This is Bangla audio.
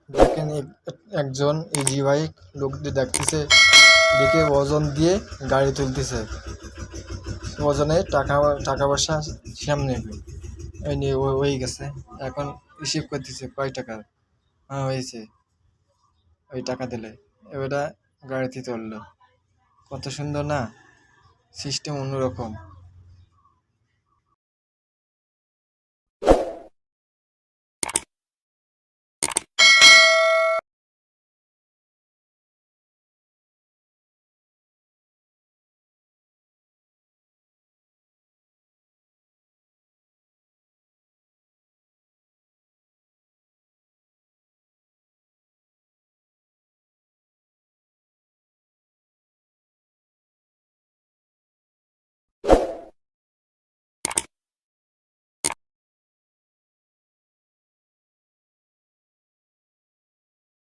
দেখেন একজন ইজি বাইক লোক দিয়ে দেখতেছে, দেখে ওজন দিয়ে গাড়ি তুলতেছে। ওজনে টাকা টাকা পয়সা সামনে ওই নিয়ে হয়ে গেছে। এখন হিসেব করতেছে কয় টাকা হয়েছে, ওই টাকা দিলে এবারে গাড়িতে তুললো। কত সুন্দর না, সিস্টেম অন্যরকম।